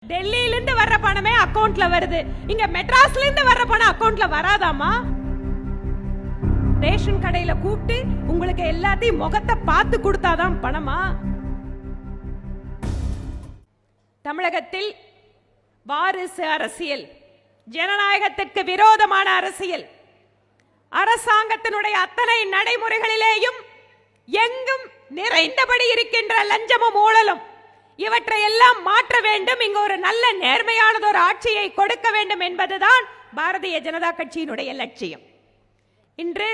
டெல்லியில இருந்து வர்ற பணமே அக்கவுண்ட்ல வருது. இங்க மெட்ராஸ்ல இருந்து வர்ற பணம் அக்கவுண்ட்ல வராதாமா? ரேஷன் கடையில கூப்பிட்டு உங்களுக்கு எல்லாத்தையும் முகத்தை பார்த்து கொடுத்தாதான் பணமா? தமிழகத்தில் வாரிசு அரசியல், ஜனநாயகத்திற்கு விரோதமான அரசியல், அரசாங்கத்தினுடைய அத்தனை நடைமுறைகளிலேயும் எங்கும் நிறைந்தபடி இருக்கின்ற லஞ்சமும் ஊழலும், இவற்றை எல்லாம் மாற்ற வேண்டும். இங்கு ஒரு நல்ல நேர்மையானது ஒரு ஆட்சியை கொடுக்க வேண்டும் என்பதுதான் பாரதிய ஜனதா கட்சியினுடைய லட்சியம். இன்று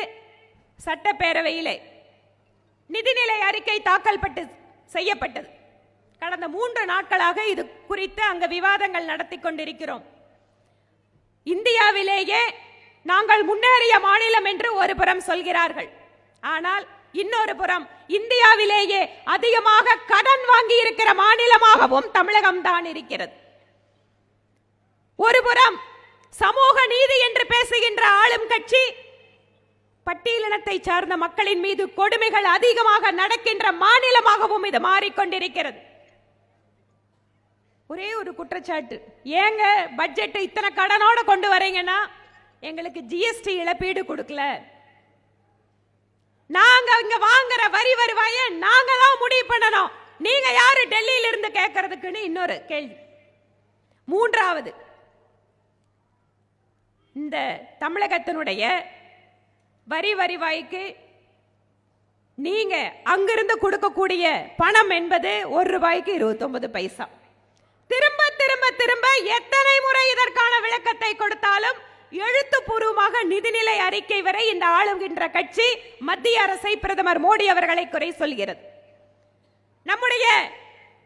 சட்டப்பேரவையிலே நிதிநிலை அறிக்கை தாக்கல் செய்யப்பட்டது. கடந்த 3 நாட்களாக இது குறித்து அங்கு விவாதங்கள் நடத்தி கொண்டிருக்கிறோம். இந்தியாவிலேயே நாங்கள் முன்னேறிய மாநிலம் என்று ஒரு புறம் சொல்கிறார்கள். ஆனால் இன்னொரு புறம் இந்தியாவிலேயே அதிகமாக கடன் வாங்கி இருக்கிற மாநிலமாகவும் தமிழகம் தான் இருக்கிறது. ஒரு புறம் சமூக நீதி என்று பேசுகின்ற ஆளும் கட்சி பட்டியலினத்தை சார்ந்த மக்களின் மீது கொடுமைகள் அதிகமாக நடக்கின்ற மாநிலமாகவும் இது மாறிக்கொண்டிருக்கிறது. ஒரே ஒரு குற்றச்சாட்டு, ஏங்க பட்ஜெட் இத்தனை கடனோட கொண்டு வரீங்கன்னா எங்களுக்கு ஜிஎஸ்டி இழப்பீடு கொடுக்கல, நாங்க இங்க வாங்குற வரி வருவாயை நாங்க தான் முடிவு பண்ணணும், நீங்க யாரு டெல்லியில இருந்து கேட்கறதுக்குன்னு இன்னொரு கேள்வி. மூன்றாவது, இந்த தமிழகத்தினுடைய வரி வருவாய்க்கு நீங்க அங்கிருந்து கொடுக்கக்கூடிய பணம் என்பது ₹1.29. திரும்ப திரும்ப திரும்ப எத்தனை முறை இதற்கான விளக்கத்தை கொடுத்தாலும் எழுத்துப்பூர்வமாக நிதிநிலை அறிக்கை வரை இந்த ஆளுகின்ற கட்சி மத்திய அரசை, பிரதமர் மோடி அவர்களை குறை சொல்கிறது. நம்முடைய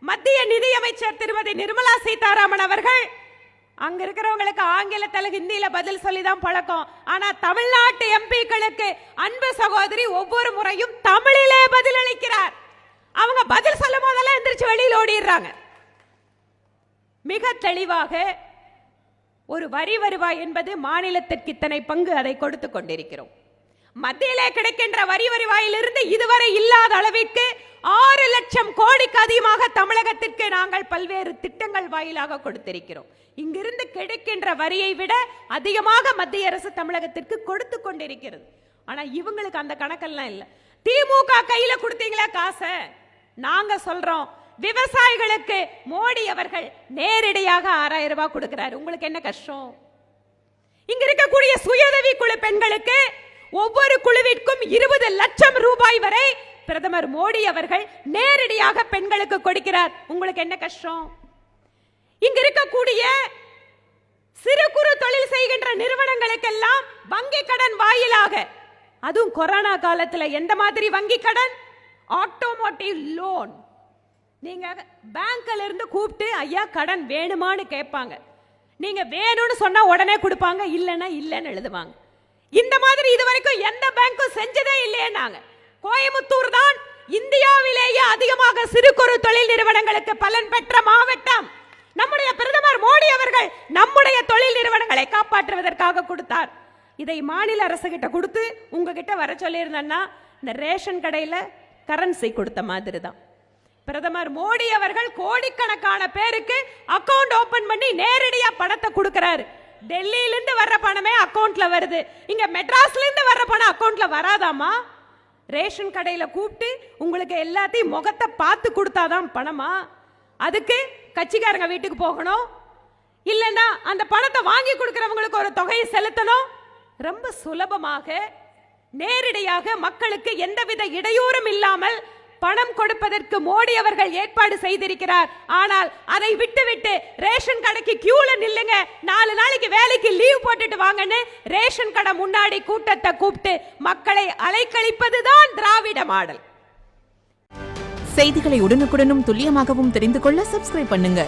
மத்திய நிதியமைச்சர் திருமதி நிர்மலா சீதாராமன் அவர்கள் அங்க இருக்கிறவங்களுக்கு ஆங்கிலத்தில் ஹிந்தியில பதில் சொல்லிதான் பழக்கம். ஆனா தமிழ்நாட்டு எம்பிக்களுக்கு அன்பு சகோதரி ஒவ்வொரு முறையும் தமிழிலே பதில் அளிக்கிறார். அவங்க பதில் சொல்லும் போதெல்லாம் எந்திரிச்சு வெளியில் ஓடிடுறாங்க. மிக தெளிவாக ஒரு வரி வருவாய் என்பது மாநிலத்திற்கு இத்தனை பங்கு, அதை கொடுத்து கொண்டிருக்கிறோம். மத்தியிலே கிடைக்கின்ற வரி வருவாயிலிருந்து இதுவரை இல்லாத அளவிற்கு 6 லட்சம் கோடிக்கு அதிகமாக தமிழகத்திற்கு நாங்கள் பல்வேறு திட்டங்கள் வாயிலாக கொடுத்திருக்கிறோம். இங்கிருந்து கிடைக்கின்ற வரியை விட அதிகமாக மத்திய அரசு தமிழகத்திற்கு கொடுத்து கொண்டிருக்கிறது. ஆனா இவங்களுக்கு அந்த கணக்கெல்லாம் இல்லை. திமுக கையில கொடுத்தீங்களா காசை? நாங்க சொல்றோம், விவசாயிகளுக்கு மோடி அவர்கள் நேரடியாக 6000 ரூபாய் கொடுக்கிறார். உங்களுக்கு என்ன கஷ்டம்? இங்க இருக்கக்கூடிய சுயஉதவி குழு பெண்களுக்கு ஒவ்வொரு குழுவிற்கும் 20 லட்சம் ரூபாய் வரை பிரதமர் மோடி அவர்கள் நேரடியாக பெண்களுக்கு கொடுக்கிறார். உங்களுக்கு என்ன கஷ்டம்? இங்க இருக்கக்கூடிய சிறு குறு தொழில் செய்கின்ற நிறுவனங்களுக்கெல்லாம் வங்கி கடன் வாயிலாக, அதுவும் கொரோனா காலத்தில் எந்த மாதிரி வங்கி கடன்? Automotive loan. நீங்க பேங்க்ல இருந்து கூப்பிட்டு ஐயா கடன் வேணுமான்னு கேட்பாங்க. நீங்க வேணும்னு சொன்னா உடனே கொடுப்பாங்க, இல்லைன்னா இல்லைன்னு எழுதுவாங்க. இந்த மாதிரி இதுவரைக்கும் எந்த பேங்க்கும் செஞ்சதே இல்லையே. நாங்க கோயம்புத்தூர் தான் இந்தியாவிலேயே அதிகமாக சிறு குறு தொழில் நிறுவனங்களுக்கு பலன் பெற்ற மாவட்டம். நம்முடைய பிரதமர் மோடி அவர்கள் நம்முடைய தொழில் நிறுவனங்களை காப்பாற்றுவதற்காக கொடுத்தார். இதை மாநில அரசு கிட்ட கொடுத்து உங்ககிட்ட வர சொல்லியிருந்தா இந்த ரேஷன் கடையில கரன்சி கொடுத்த மாதிரி தான். பிரதமர் மோடி அவர்கள் கோடிக்கணக்கான பேருக்கு அக்கவுண்ட் ஓபன் பண்ணி நேரடியா பணத்தை கொடுக்கிறாரு. டெல்லியில இருந்து வர்ற பணமே அக்கவுண்ட்ல வருது. இங்க மெட்ராஸ்ல இருந்து வர்ற பணம் அக்கவுண்ட்ல வராதாமா? ரேஷன் கடையில கூப்பிட்டு உங்களுக்கு எல்லாத்தையும் முகத்தை பார்த்து கொடுத்தாதான் பணமா? அதுக்கு கட்சிக்காரங்க வீட்டுக்கு போகணும், இல்லைன்னா அந்த பணத்தை வாங்கி கொடுக்கிறவங்களுக்கு ஒரு தொகையை செலுத்தணும். ரொம்ப சுலபமாக நேரடியாக மக்களுக்கு எந்தவித இடையூறும் இல்லாமல் பணம் கொடுப்பதற்கு மோடி அவர்கள் ஏற்பாடு செய்திருக்கிறார். ஆனால் அதை விட்டுவிட்டு ரேஷன் கடைக்கு கியூல நில்லுங்க, 4 நாளைக்கு வேலைக்கு லீவ் போட்டுட்டு வாங்கன்னு ரேஷன் கடை முன்னாடி கூட்டத்தை கூப்பிட்டு மக்களை அலைக்கழிப்பதுதான் திராவிட மாடல். செய்திகளை உடனுக்குடனும் துல்லியமாகவும் தெரிந்து கொள்ள சப்ஸ்கிரைப் பண்ணுங்க.